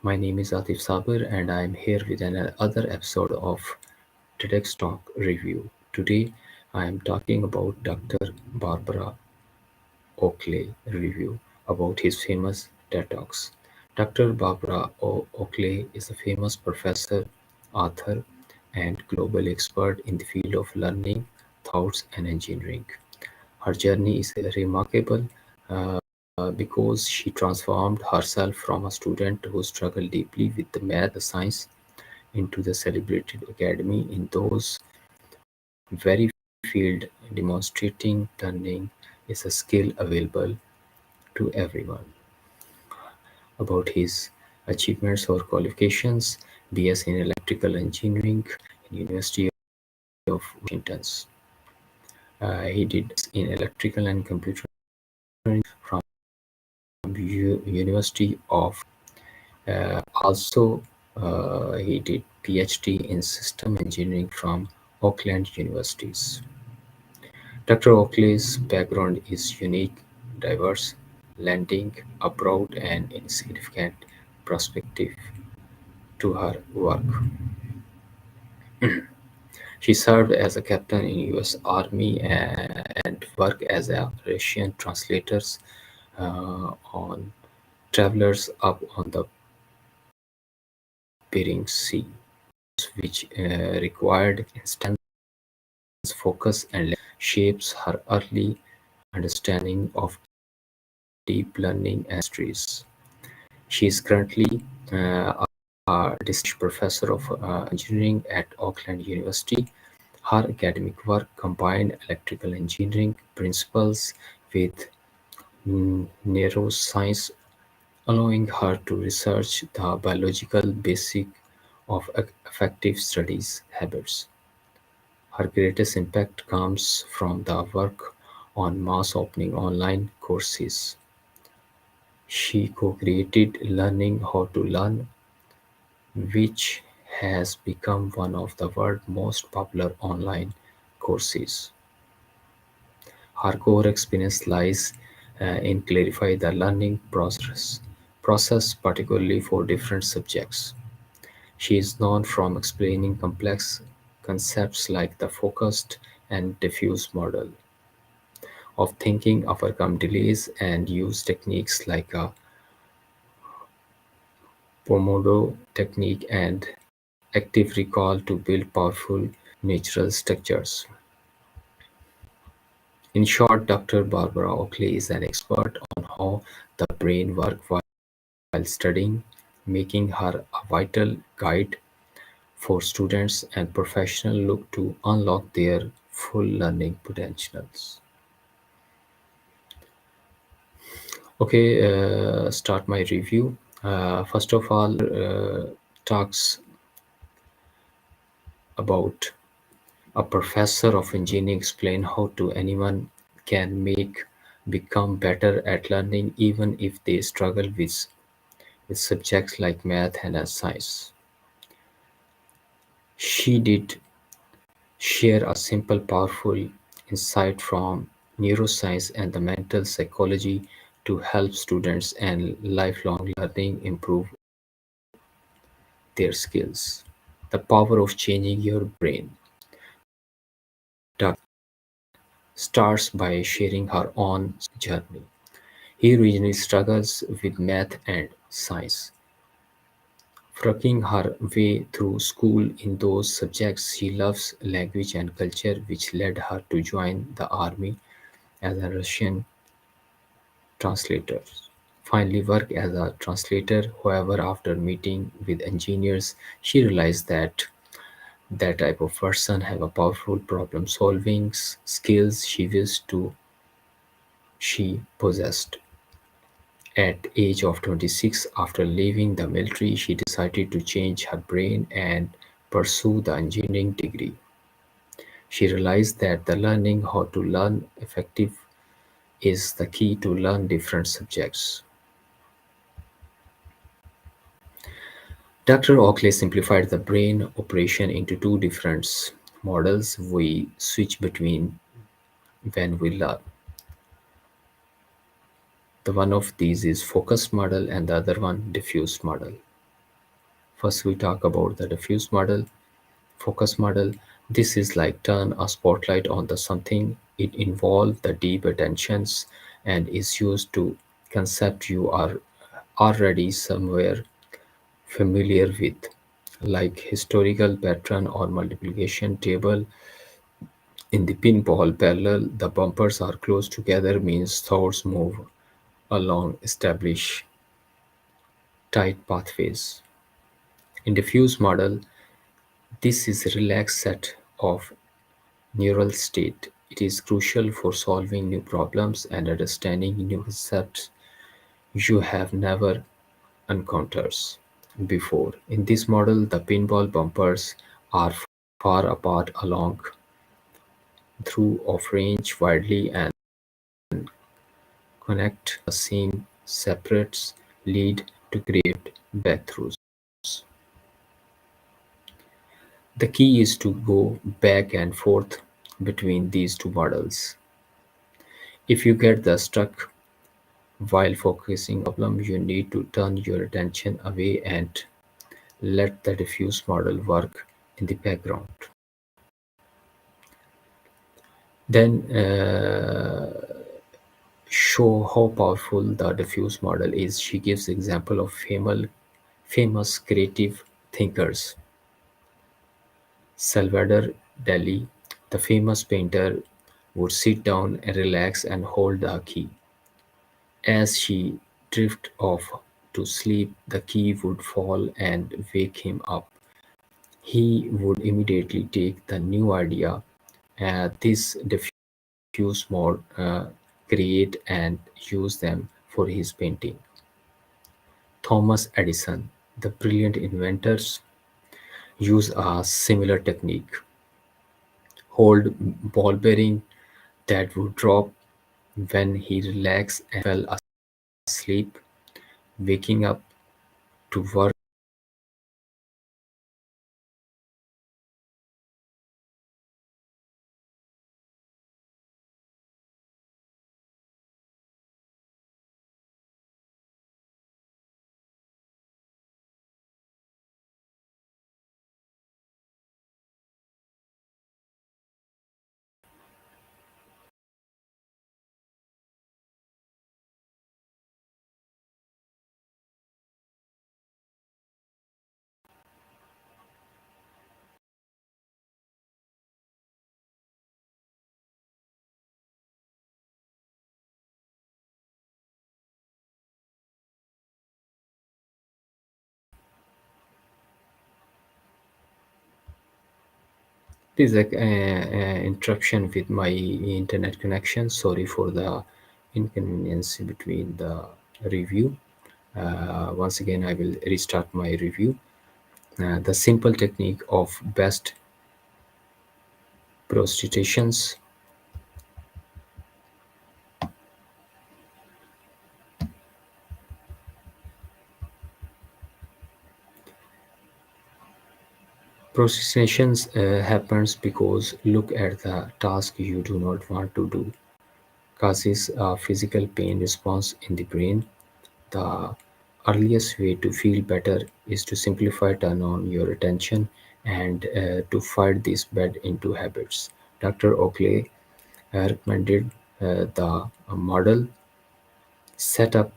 My name is Atif Sabir, and I am here with another episode of TEDx Talk Review. Today, I am talking about Dr. Barbara Oakley review about his famous TED Talks. Dr. Barbara Oakley is a famous professor, author, and global expert in the field of learning, thoughts, and engineering. Her journey is remarkable because she transformed herself from a student who struggled deeply with the math and science into the celebrated academy in those very field, demonstrating learning is a skill available to everyone. About his achievements or qualifications: BS in Electrical Engineering in University of Washington's. He did in Electrical and Computer from University of also, he did PhD in system engineering from Auckland Universities. Dr. Oakley's background is unique, diverse, lending a broad and significant perspective to her work. She served as a captain in U.S. Army and worked as a Russian translators on travelers up on the Bering Sea, which required focus and shapes her early understanding of deep learning and mysteries. She is currently a distinguished professor of engineering at Auckland University. Her academic work combined electrical engineering principles with neuroscience, allowing her to research the biological basis of effective studies habits. Her greatest impact comes from the work on mass opening online courses. She co-created Learning How to Learn, which has become one of the world's most popular online courses. Her core experience lies in clarify the learning process, particularly for different subjects. She is known from explaining complex concepts like the focused and diffuse model of thinking, overcome delays, and use techniques like a Pomodoro technique and active recall to build powerful natural structures. In short, Dr. Barbara Oakley is an expert on how the brain works while studying, making her a vital guide for students and professionals look to unlock their full learning potentials. Okay, start my review. First of all, talks about a professor of engineering explain how to anyone can become better at learning even if they struggle with subjects like math and science. She did share a simple powerful insight from neuroscience and the mental psychology to help students and lifelong learning improve their skills. The power of changing your brain. Doug starts by sharing her own journey. He originally struggles with math and science, working her way through school in those subjects. She loves language and culture, which led her to join the army as a Russian translator. Finally, work as a translator. However, after meeting with engineers, she realized that that type of person have a powerful problem solving skills she possessed. At age of 26, after leaving the military, she decided to change her brain and pursue the engineering degree. She realized that the learning how to learn effective is the key to learn different subjects. Dr. Oakley simplified the brain operation into two different models we switch between when we learn. The one of these is focused model and the other one diffuse model. First, we talk about the diffuse model, focus model. This is like turn a spotlight on the something. It involves the deep attentions and is used to concept you are already somewhere familiar with, like historical pattern or multiplication table. In the pinball parallel, the bumpers are close together means thoughts move along established tight pathways. In diffuse model, this is a relaxed set of neural state. It is crucial for solving new problems and understanding new concepts you have never encountered before. In this model, the pinball bumpers are far apart along through of range widely and connect the same separates lead to create breakthroughs. The key is to go back and forth between these two models. If you get the stuck while focusing on problem, you need to turn your attention away and let the diffuse model work in the background. Then show how powerful the diffuse model is. She gives example of famous creative thinkers. Salvador Dali, the famous painter, would sit down and relax and hold the key. As she drifted off to sleep, the key would fall and wake him up. He would immediately take the new idea, this diffuse mode, create and use them for his painting. Thomas Edison, the brilliant inventors, used a similar technique. Hold ball bearing that would drop when he relaxed and fell asleep, waking up to work. This is a interruption with my internet connection. Sorry for the inconvenience between the review. Once again, I will restart my review. The simple technique of best prostitutions. Procrastinations happens because look at the task you do not want to do. Causes a physical pain response in the brain. The earliest way to feel better is to simplify, turn on your attention, and to fight this bad into habits. Dr. Oakley recommended the model set up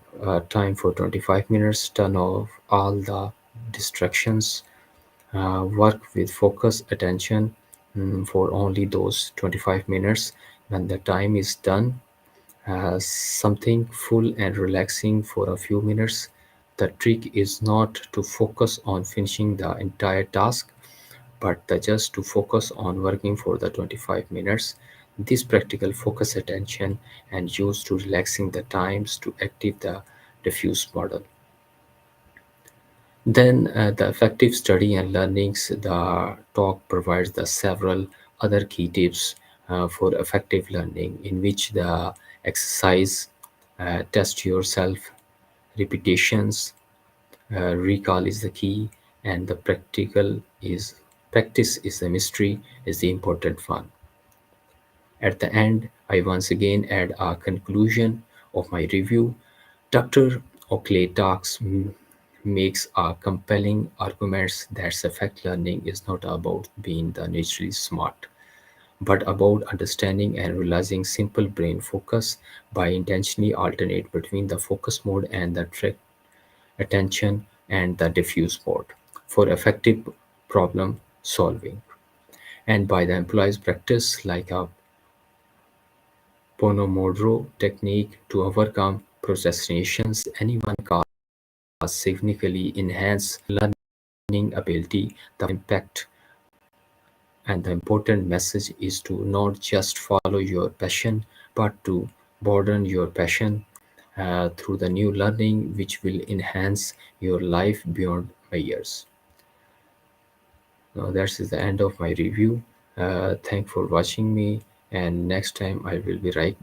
time for 25 minutes, turn off all the distractions, work with focus attention for only those 25 minutes. When the time is done, something full and relaxing for a few minutes. The trick is not to focus on finishing the entire task, but just to focus on working for the 25 minutes. This practical focus attention and use to relaxing the times to active the diffuse model. Then the effective study and learnings, the talk provides the several other key tips for effective learning in which the exercise, test yourself, repetitions, recall is the key, and the practice is the mystery is the important one. At the end, I once again add a conclusion of my review. Dr. Oakley talks makes a compelling arguments that effect learning is not about being the naturally smart, but about understanding and realizing simple brain focus by intentionally alternate between the focus mode and the direct attention and the diffuse mode for effective problem solving. And by the employees practice like a Pomodoro technique to overcome procrastinations, anyone can significantly enhance learning ability. The impact and the important message is to not just follow your passion, but to broaden your passion through the new learning, which will enhance your life beyond measures. Now, that's the end of my review. Thank for watching me, and next time I will be right